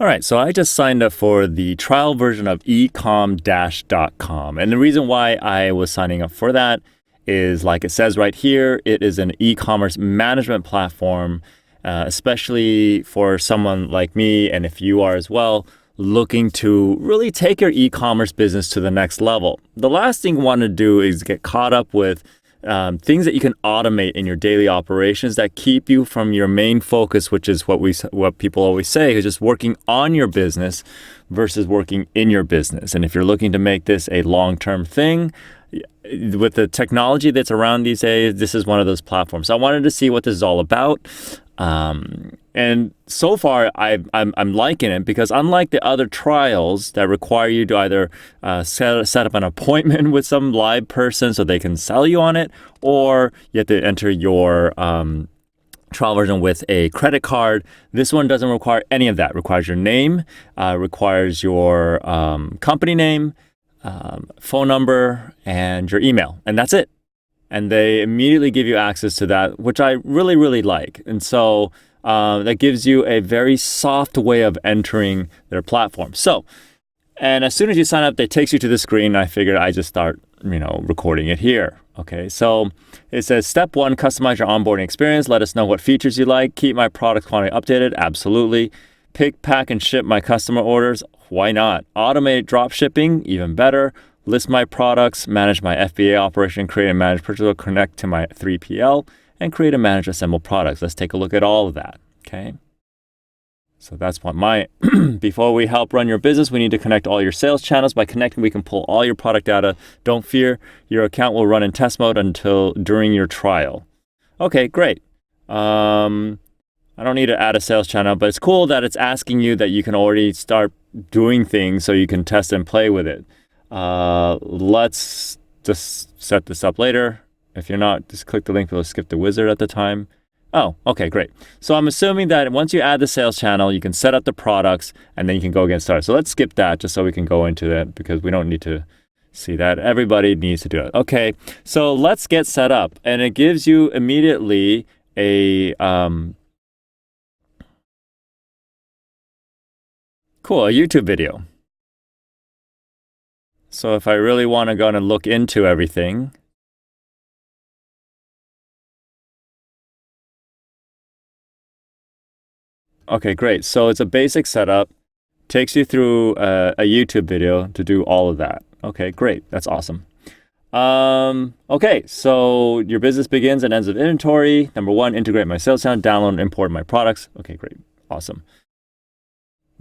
All right, so I just signed up for the trial version of EcomDash.com. And the reason why I was signing up for that is, like it says right here, it is an e-commerce management platform, especially for someone like me, and if you are as well, looking to really take your e-commerce business to the next level. The last thing you want to do is get caught up with things that you can automate in your daily operations that keep you from your main focus, which is what people always say, is just working on your business versus working in your business. And if you're looking to make this a long-term thing, with the technology that's around these days, this is one of those platforms. So I wanted to see what this is all about. And so far, I'm liking it because unlike the other trials that require you to either set up an appointment with some live person so they can sell you on it, or you have to enter your trial version with a credit card, this one doesn't require any of that. It requires your name, requires your company name, phone number, and your email, and that's it. And they immediately give you access to that, which I really, really like. And so that gives you a very soft way of entering their platform. So, and as soon as you sign up, it takes you to the screen. I figured I just start, recording it here. Okay, so it says, step 1, customize your onboarding experience. Let us know what features you like. Keep my product quantity updated. Absolutely. Pick, pack, and ship my customer orders. Why not? Automated drop shipping, even better. List my products, manage my FBA operation, create and manage purchase order, connect to my 3PL, and create and manage assemble products. Let's take a look at all of that, okay? So that's what before we help run your business, we need to connect all your sales channels. By connecting, we can pull all your product data. Don't fear, your account will run in test mode during your trial. Okay, great. I don't need to add a sales channel, but it's cool that it's asking you that you can already start doing things so you can test and play with it. Let's just set this up later. If you're not, just click the link below, skip the wizard at the time. Oh, okay, great. So I'm assuming that once you add the sales channel, you can set up the products and then you can go get started. So let's skip that just so we can go into that because we don't need to see that. Everybody needs to do it. Okay, so let's get set up. And it gives you immediately a YouTube video. So if I really want to go and look into everything, okay, great. So it's a basic setup, takes you through a YouTube video to do all of that. Okay, great. That's awesome. Okay, so your business begins and ends with inventory. Number 1, integrate my sales channel, download and import my products. Okay, great. Awesome.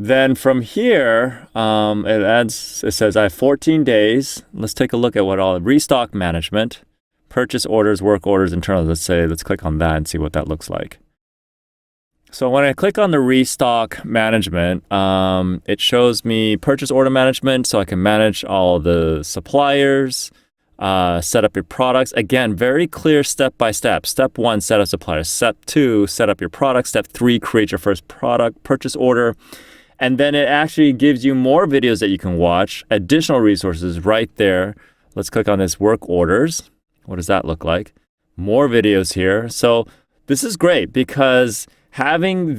Then from here, it says I have 14 days. Let's take a look at Restock Management, purchase orders, work orders, internal. Let's click on that and see what that looks like. So when I click on the Restock Management, it shows me purchase order management, so I can manage all the suppliers, set up your products. Again, very clear step by step. Step 1, set up suppliers. Step 2, set up your product. Step 3, create your first product purchase order. And then it actually gives you more videos that you can watch, additional resources right there. Let's click on this work orders. What does that look like? More videos here. So this is great because having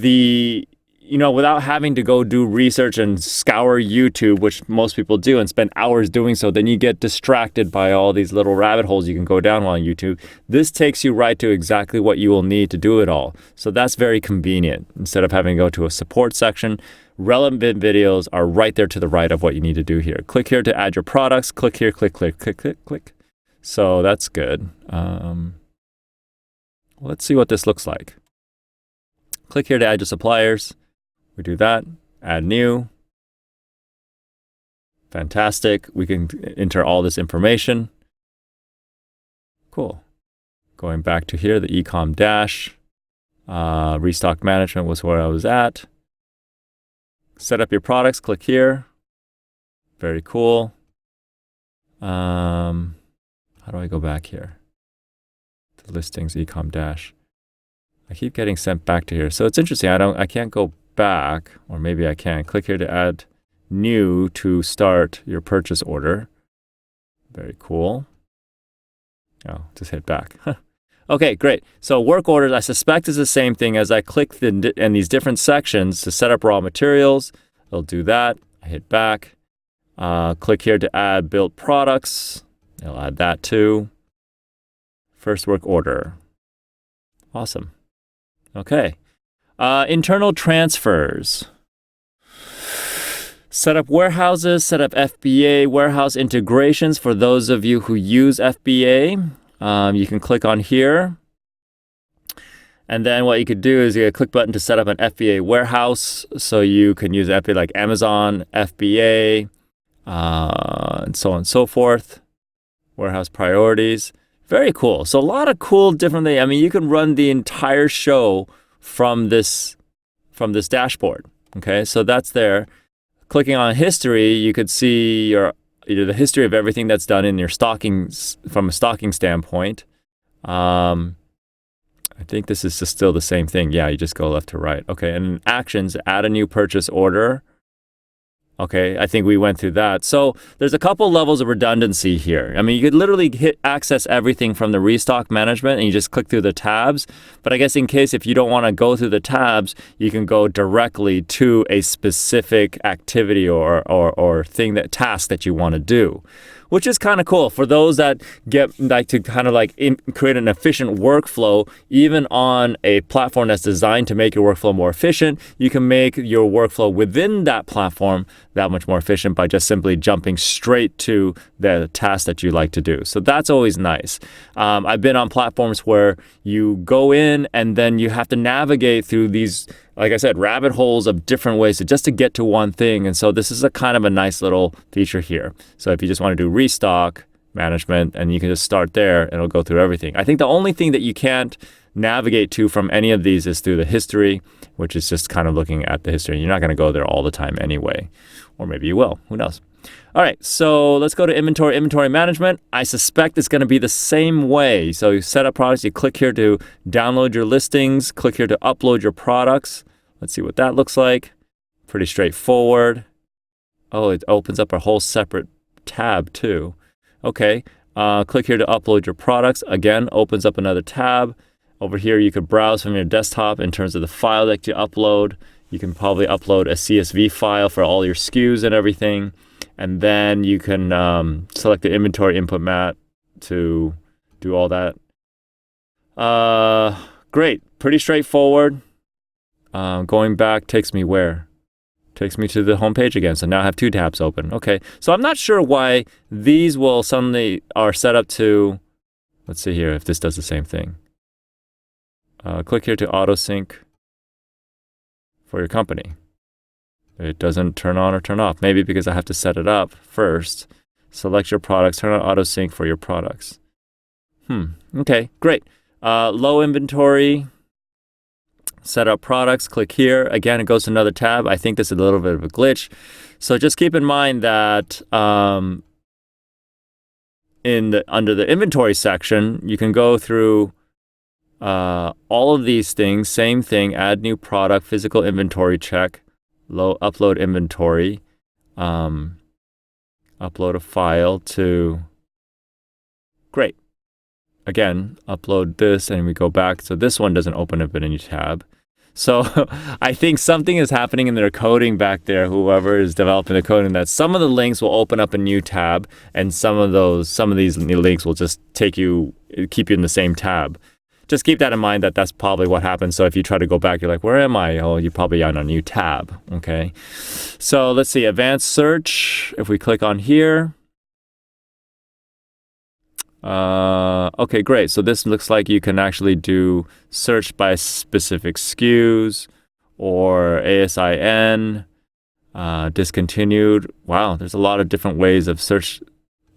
without having to go do research and scour YouTube, which most people do and spend hours doing so, then you get distracted by all these little rabbit holes you can go down on YouTube. This takes you right to exactly what you will need to do it all. So that's very convenient. Instead of having to go to a support section, relevant videos are right there to the right of what you need to do here. Click here to add your products. Click here, click, click, click, click, click. So that's good. Let's see what this looks like. Click here to add your suppliers. We do that. Add new. Fantastic. We can enter all this information. Cool. Going back to here, the EcomDash. Restock Management was where I was at. Set up your products. Click here. Very cool. How do I go back here? The listings, EcomDash. I keep getting sent back to here. So it's interesting. I can't go back, or maybe I can. Click here to add new to start your purchase order. Very cool. Oh, just hit back. Okay, great. So work orders, I suspect is the same thing as I click in these different sections to set up raw materials. it'll do that. I hit back. Click here to add built products. It'll add that too. First work order. Awesome. Okay. Internal transfers. Set up warehouses, set up FBA warehouse integrations for those of you who use FBA. You can click on here. And then what you could do is you get a click button to set up an FBA warehouse. So you can use FBA like Amazon, FBA, and so on and so forth. Warehouse priorities. Very cool. So a lot of cool different things. I mean, you can run the entire show from this dashboard. Okay, so that's there. Clicking on history, you could see the history of everything that's done in your stocking from a stocking standpoint. I think this is just still the same thing. Yeah, you just go left to right. Okay, and actions, add a new purchase order. Okay, I think we went through that. So there's a couple levels of redundancy here. I mean, you could literally hit access everything from the Restock Management and you just click through the tabs. But I guess in case if you don't want to go through the tabs, you can go directly to a specific activity or task that you want to do, which is kind of cool for those that get like to kind of like create an efficient workflow. Even on a platform that's designed to make your workflow more efficient, you can make your workflow within that platform that much more efficient by just simply jumping straight to the task that you like to do. So that's always nice. I've been on platforms where you go in and then you have to navigate through these, like I said, rabbit holes of different ways just to get to one thing. And so this is a kind of a nice little feature here. So if you just want to do Restock Management, and you can just start there and it'll go through everything. I think the only thing that you can't navigate to from any of these is through the history, which is just kind of looking at the history. You're not going to go there all the time anyway. Or maybe you will. Who knows? All right, so let's go to inventory management. I suspect it's going to be the same way. So you set up products, you click here to download your listings, click here to upload your products. Let's see what that looks like. Pretty straightforward. Oh, it opens up a whole separate tab too. Okay, click here to upload your products. Again, opens up another tab. Over here, you could browse from your desktop in terms of the file that you upload. You can probably upload a CSV file for all your SKUs and everything. And then you can select the inventory input mat to do all that. Great, pretty straightforward. Going back takes me where? Takes me to the home page again. So now I have two tabs open. Okay, so I'm not sure why these will suddenly are set up to, let's see here if this does the same thing. Click here to auto sync for your company. It doesn't turn on or turn off. Maybe because I have to set it up first. Select your products, turn on auto sync for your products. Okay, great. Low inventory, set up products, click here. Again, it goes to another tab. I think this is a little bit of a glitch. So just keep in mind that under the inventory section, you can go through all of these things. Same thing, add new product, physical inventory check, upload inventory, upload a file to, great. Again, upload this and we go back. So this one doesn't open up in any tab. So I think something is happening in their coding back there, whoever is developing the coding, that some of the links will open up a new tab and some of these links will just keep you in the same tab. Just keep that in mind that that's probably what happens. So if you try to go back, you're like, where am I? Oh, you're probably on a new tab. Okay. So let's see, advanced search. If we click on here. Okay, great. So this looks like you can actually do search by specific SKUs or ASIN, discontinued. Wow, there's a lot of different ways of search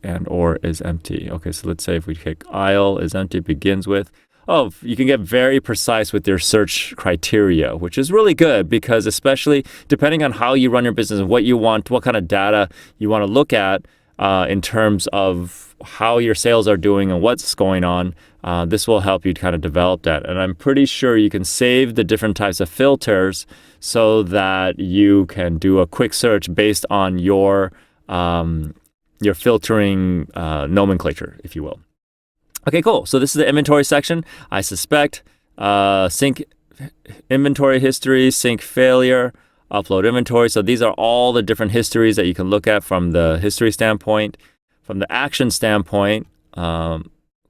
and or is empty. Okay, so let's say if we click aisle is empty, begins with. Oh, you can get very precise with your search criteria, which is really good because especially depending on how you run your business and what you want, what kind of data you want to look at in terms of how your sales are doing and what's going on, this will help you kind of develop that. And I'm pretty sure you can save the different types of filters so that you can do a quick search based on your filtering nomenclature, if you will. Okay, cool. So this is the inventory section. I suspect sync inventory history, sync failure. upload inventory. So these are all the different histories that you can look at from the history standpoint. From the action standpoint,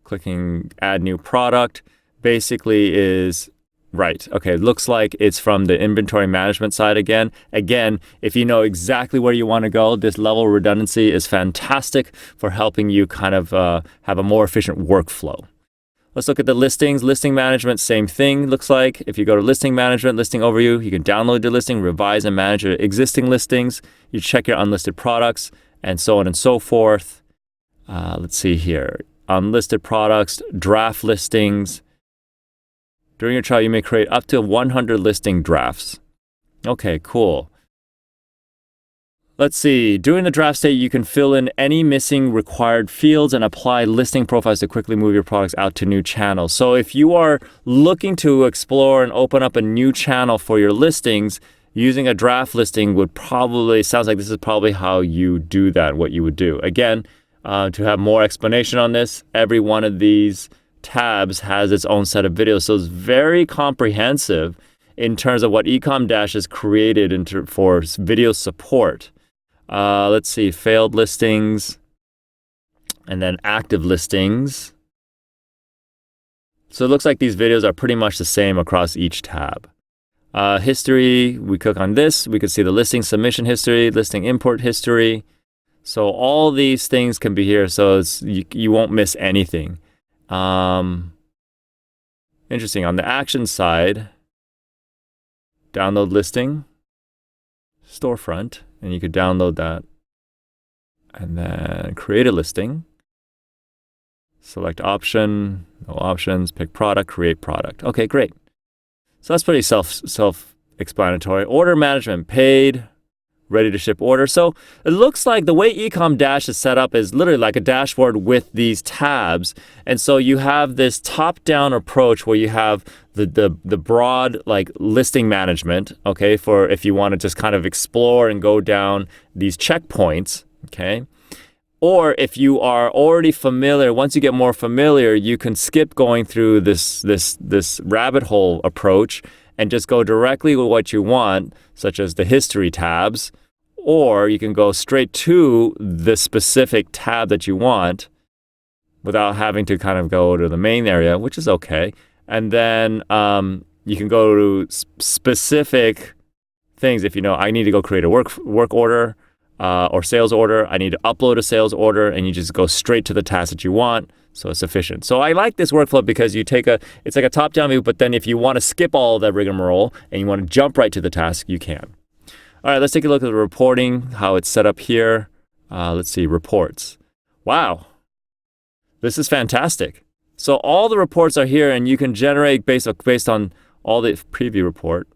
clicking add new product basically is right. Okay, it looks like it's from the inventory management side again. Again, if you know exactly where you want to go, this level of redundancy is fantastic for helping you kind of have a more efficient workflow. Let's look at the listings. Listing management, same thing looks like. If you go to listing management, listing overview, you can download your listing, revise and manage your existing listings. You check your unlisted products and so on and so forth. Let's see here. Unlisted products, draft listings. During your trial, you may create up to 100 listing drafts. Okay, cool. Let's see. During the draft state, you can fill in any missing required fields and apply listing profiles to quickly move your products out to new channels. So if you are looking to explore and open up a new channel for your listings, using a draft listing would probably, sounds like this is probably how you do that, what you would do. Again, to have more explanation on this, every one of these tabs has its own set of videos. So it's very comprehensive in terms of what EcomDash has created for video support. Let's see, failed listings and then active listings. So it looks like these videos are pretty much the same across each tab. History, we click on this, we can see the listing submission history, listing import history. So all these things can be here, so you won't miss anything. Interesting. On the action side, download listing, storefront, and you could download that. And then create a listing. Select option, no options, pick product, create product. Okay, great. So that's pretty self-explanatory. Order management, paid, ready to ship order. So it looks like the way EcomDash is set up is literally like a dashboard with these tabs. And so you have this top-down approach where you have the broad like listing management, okay, for if you want to just kind of explore and go down these checkpoints, okay? Or if you are already familiar, once you get more familiar, you can skip going through this rabbit hole approach and just go directly with what you want, such as the history tabs, or you can go straight to the specific tab that you want without having to kind of go to the main area, which is okay. And then you can go to specific things. If you know, I need to go create a work order or sales order, I need to upload a sales order, and you just go straight to the task that you want. So it's efficient. So I like this workflow because you take it's like a top-down view, but then if you want to skip all that rigmarole and you want to jump right to the task, you can. All right, let's take a look at the reporting, how it's set up here. Let's see, reports. Wow, this is fantastic. So all the reports are here, and you can generate based on all the preview report.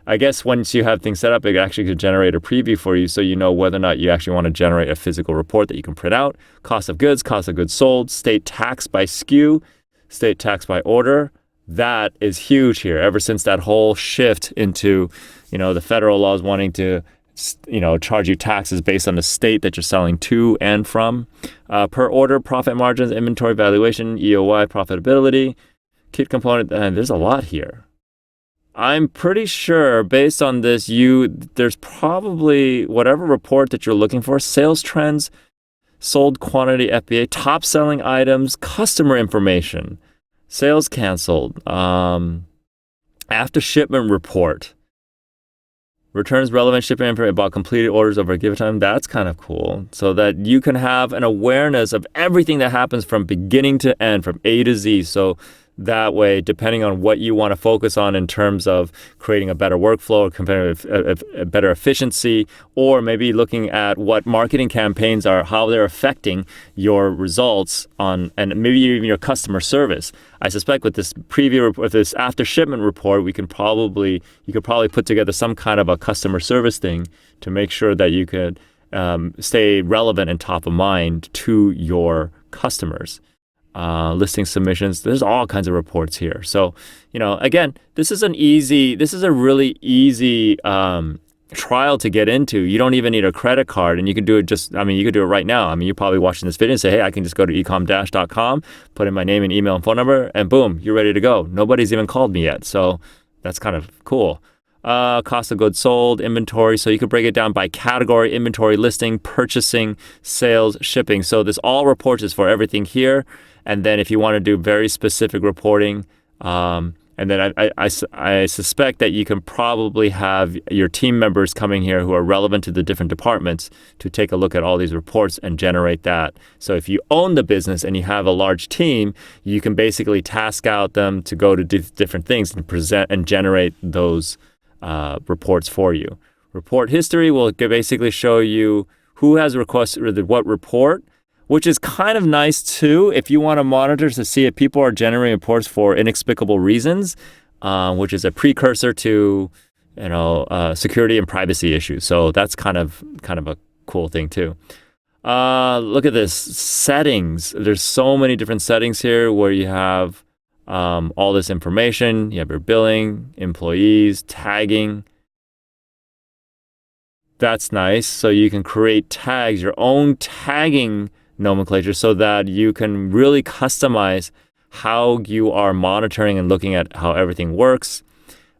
I guess once you have things set up, it actually could generate a preview for you so you know whether or not you actually want to generate a physical report that you can print out. Cost of goods sold, state tax by SKU, state tax by order. That is huge here ever since that whole shift into, the federal laws wanting to, charge you taxes based on the state that you're selling to and from. Per order, profit margins, inventory valuation, EOI, profitability, kit component, and there's a lot here. I'm pretty sure based on this, there's probably whatever report that you're looking for, sales trends, sold quantity FBA, top selling items, customer information, sales canceled, after shipment report, returns relevant shipping information about completed orders over a given time. That's kind of cool. So that you can have an awareness of everything that happens from beginning to end, from A to Z. So that way, depending on what you want to focus on in terms of creating a better workflow, a better efficiency, or maybe looking at what marketing campaigns are, how they're affecting your results and maybe even your customer service. I suspect with this preview, with this after shipment report, you could probably put together some kind of a customer service thing to make sure that you could stay relevant and top of mind to your customers. Listing submissions, there's all kinds of reports here. So, again, this is a really easy trial to get into. You don't even need a credit card, and you can do it you could do it right now. You're probably watching this video and say, hey, I can just go to ecomdash.com, put in my name and email and phone number, and boom, you're ready to go. Nobody's even called me yet. So that's kind of cool. Cost of goods sold, inventory. So you could break it down by category, inventory, listing, purchasing, sales, shipping. So this all reports is for everything here. And then if you want to do very specific reporting, and then I suspect that you can probably have your team members coming here who are relevant to the different departments to take a look at all these reports and generate that. So if you own the business and you have a large team, you can basically task out them to go to different things and present and generate those reports for you. Report history will basically show you who has requested what report, which is kind of nice too if you want to monitor to see if people are generating reports for inexplicable reasons, which is a precursor to security and privacy issues. So that's kind of a cool thing too. Look at this, settings. There's so many different settings here where you have all this information. You have your billing, employees, tagging. That's nice. So you can create tags, your own tagging nomenclature, so that you can really customize how you are monitoring and looking at how everything works.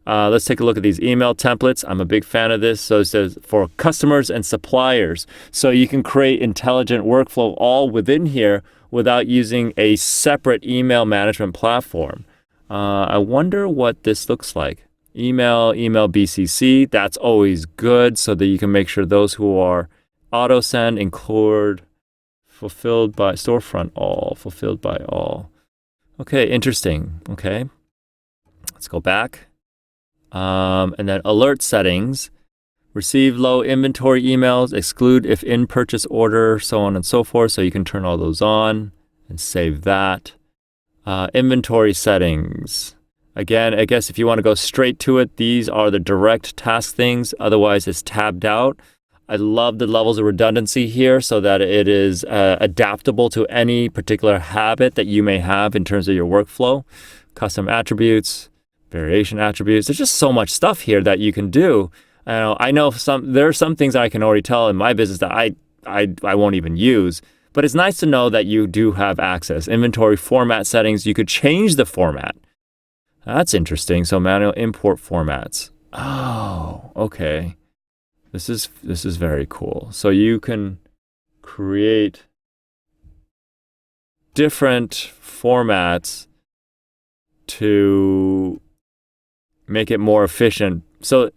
Let's take a look at these email templates. I'm a big fan of this. So it says for customers and suppliers. So you can create intelligent workflow all within here without using a separate email management platform. I wonder what this looks like. Email BCC, that's always good so that you can make sure those who are auto send include fulfilled by fulfilled by all. Okay, interesting. Okay, let's go back. And then alert settings, receive low inventory emails, exclude if in purchase order, so on and so forth. So you can turn all those on and save that. Inventory settings. Again, I guess if you want to go straight to it, these are the direct task things. Otherwise, it's tabbed out. I love the levels of redundancy here so that it is adaptable to any particular habit that you may have in terms of your workflow. Custom attributes, variation attributes. There's just so much stuff here that you can do. I know there are some things that I can already tell in my business that I won't even use. But it's nice to know that you do have access. Inventory format settings, you could change the format. That's interesting. So manual import formats. Oh, okay. This is very cool. So you can create different formats to make it more efficient. So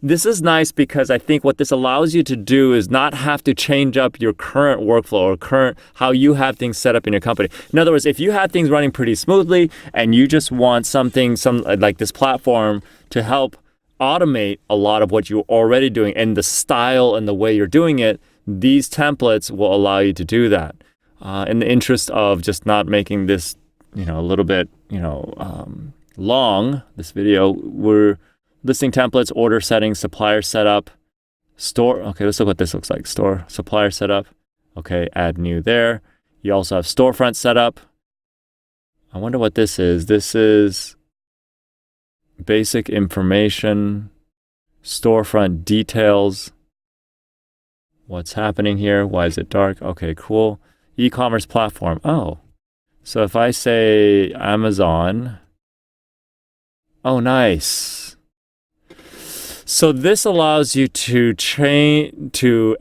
this is nice because I think what this allows you to do is not have to change up your current workflow or how you have things set up in your company. In other words, if you have things running pretty smoothly and you just want some like this platform to help automate a lot of what you're already doing and the style and the way you're doing it, these templates will allow you to do that. In the interest of just not making this, a little bit, long, this video, we're listing templates, order settings, supplier setup, store. Okay, let's look what this looks like. Store, supplier setup. Okay, add new there. You also have storefront setup. I wonder what this is. This is basic information, storefront details. What's happening here? Why is it dark? Okay, cool. E-commerce platform. Oh, so if I say Amazon, oh, nice. So this allows you to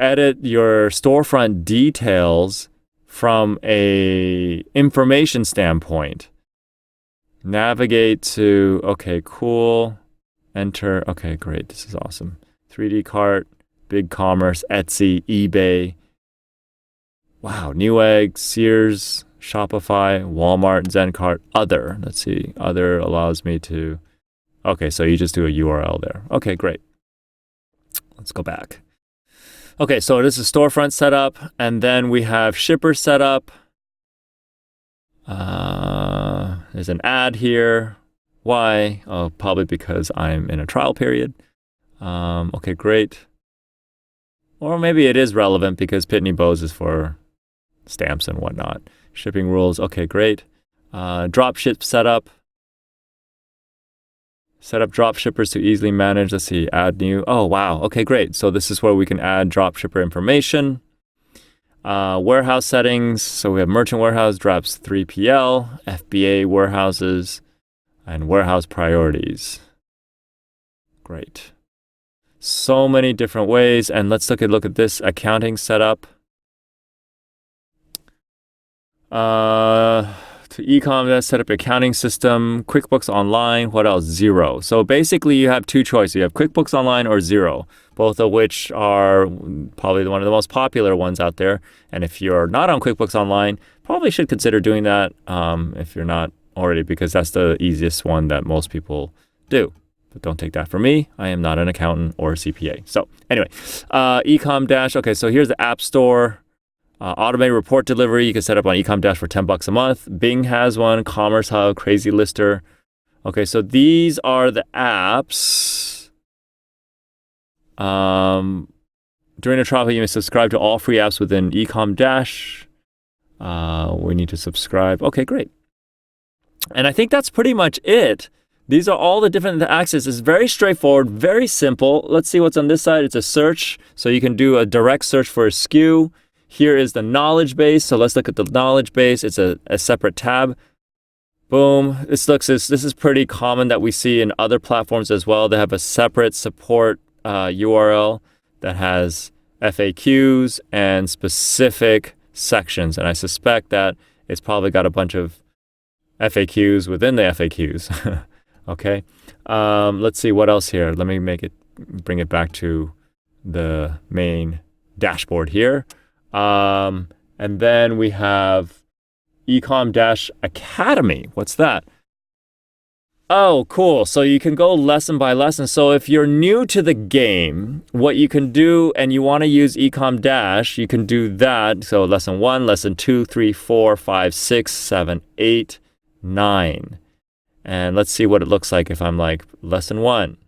edit your storefront details from a information standpoint. Navigate to, okay, cool. Enter, okay, great, this is awesome. 3D cart, BigCommerce, Etsy, eBay. Wow, Newegg, Sears, Shopify, Walmart, ZenCart, other. Let's see, other allows me to, okay, so you just do a URL there. Okay, great. Let's go back. Okay, so this is storefront setup, and then we have shipper setup. There's an ad here. Why? Oh, probably because I'm in a trial period. Okay, great. Or maybe it is relevant because Pitney Bowes is for stamps and whatnot. Shipping rules. Okay, great. Dropship setup. Set up drop shippers to easily manage. Let's see, add new. Oh, wow. Okay, great. So this is where we can add drop shipper information. Warehouse settings. So we have merchant warehouse, drops 3PL, FBA warehouses, and warehouse priorities. Great. So many different ways. And let's look at this accounting setup. To EcomDash, set up your accounting system. QuickBooks Online. What else? Xero. So basically, you have two choices. You have QuickBooks Online or Xero, both of which are probably one of the most popular ones out there. And if you're not on QuickBooks Online, probably should consider doing that if you're not already, because that's the easiest one that most people do. But don't take that from me. I am not an accountant or a CPA. So anyway, EcomDash. Okay, so here's the App Store. Automated report delivery, you can set up on EcomDash for $10 a month. Bing has one, Commerce Hub, Crazy Lister. Okay, so these are the apps. During the trial, you may subscribe to all free apps within EcomDash. We need to subscribe. Okay, great. And I think that's pretty much it. These are all the different access. It's very straightforward, very simple. Let's see what's on this side. It's a search, so you can do a direct search for a SKU. Here is the knowledge base. So let's look at the knowledge base. It's a separate tab. Boom. This is pretty common that we see in other platforms as well. They have a separate support URL that has FAQs and specific sections. And I suspect that it's probably got a bunch of FAQs within the FAQs. Okay. Let's see what else here. Let me bring it back to the main dashboard here. And then we have EcomDash Academy. What's that? Oh, cool. So you can go lesson by lesson. So if you're new to the game, what you can do, and you want to use EcomDash, you can do that. So lesson 1, lesson 2, 3, 4, 5, 6, 7, 8, 9. And let's see what it looks like if I'm like lesson 1.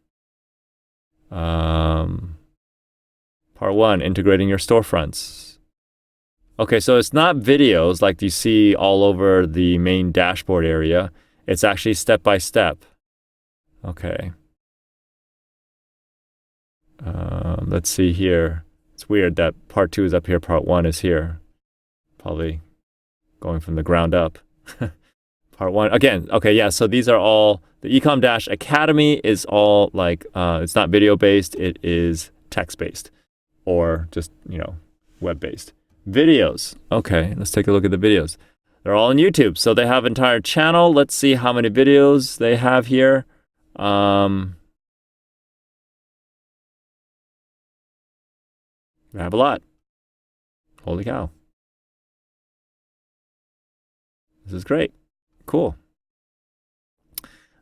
Part 1, integrating your storefronts. Okay, so it's not videos like you see all over the main dashboard area. It's actually step by step. Okay. Let's see here. It's weird that part 2 is up here, part 1 is here. Probably going from the ground up. Part 1, again, okay, yeah, so these are all, the EcomDash Academy is all like, it's not video-based, it is text-based. Or just, web-based. Videos. Okay, let's take a look at the videos. They're all on YouTube. So they have an entire channel. Let's see how many videos they have here. They have a lot. Holy cow. This is great. Cool.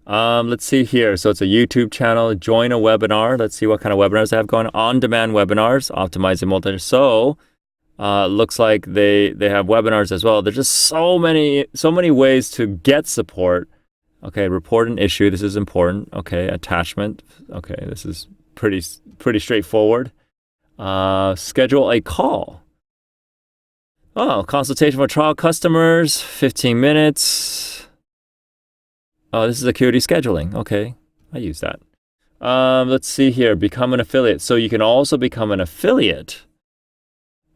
Let's see here. So it's a YouTube channel. Join a webinar. Let's see what kind of webinars they have going. On-demand webinars. Optimizing multi. So looks like they have webinars as well. There's just so many ways to get support. Okay, report an issue. This is important. Okay, attachment. Okay, this is pretty straightforward. Schedule a call. Oh, consultation for trial customers, 15 minutes. Oh, this is acuity scheduling. Okay, I use that. Let's see here. Become an affiliate. So you can also become an affiliate.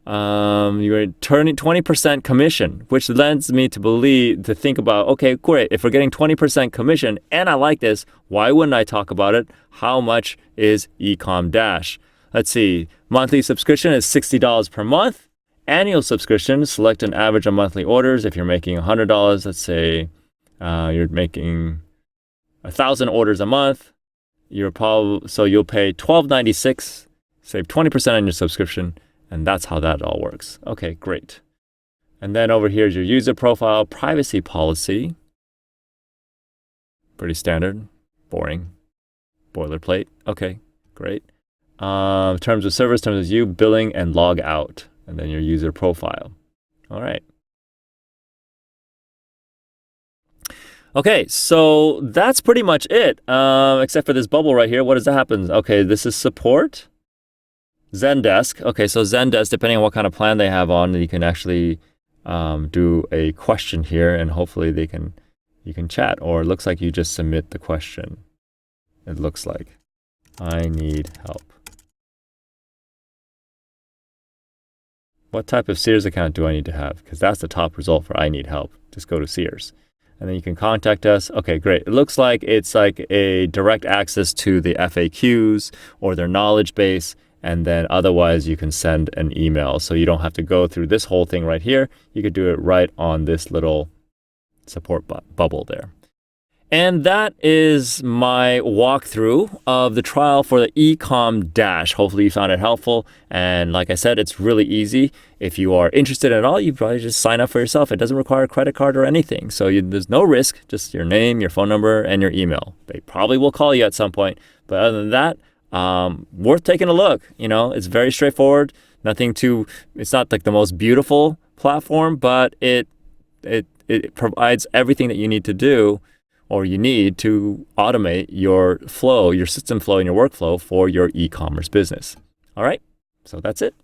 You're turning 20% commission, which lends me to think about, okay, great. If we're getting 20% commission and I like this, why wouldn't I talk about it? How much is EcomDash? Let's see. Monthly subscription is $60 per month. Annual subscription, select an average of monthly orders. If you're making $100, let's say you're making 1,000 orders a month. You'll pay $12.96, save 20% on your subscription. And that's how that all works. Okay, great. And then over here is your user profile, privacy policy. Pretty standard, boring, boilerplate. Okay, great. Terms of service, terms of use, billing, and log out. And then your user profile. All right. Okay, so that's pretty much it. Except for this bubble right here. What does that happen? Okay, this is support. Zendesk. Okay, so Zendesk, depending on what kind of plan they have on, you can actually do a question here, and hopefully you can chat. Or it looks like you just submit the question. It looks like I need help. What type of Sears account do I need to have? Because that's the top result for I need help. Just go to Sears. and then you can contact us. Okay, great. It looks like it's like a direct access to the FAQs or their knowledge base. And then otherwise you can send an email. So you don't have to go through this whole thing right here. You could do it right on this little support bubble there. And that is my walkthrough of the trial for the EcomDash. Hopefully you found it helpful. And like I said, it's really easy. If you are interested at all, you probably just sign up for yourself. It doesn't require a credit card or anything. So there's no risk, just your name, your phone number, and your email. They probably will call you at some point. But other than that, worth taking a look. It's very straightforward. It's not like the most beautiful platform, but it provides everything that you need to do or you need to automate your flow, your system flow and your workflow for your e-commerce business. All right, so that's it.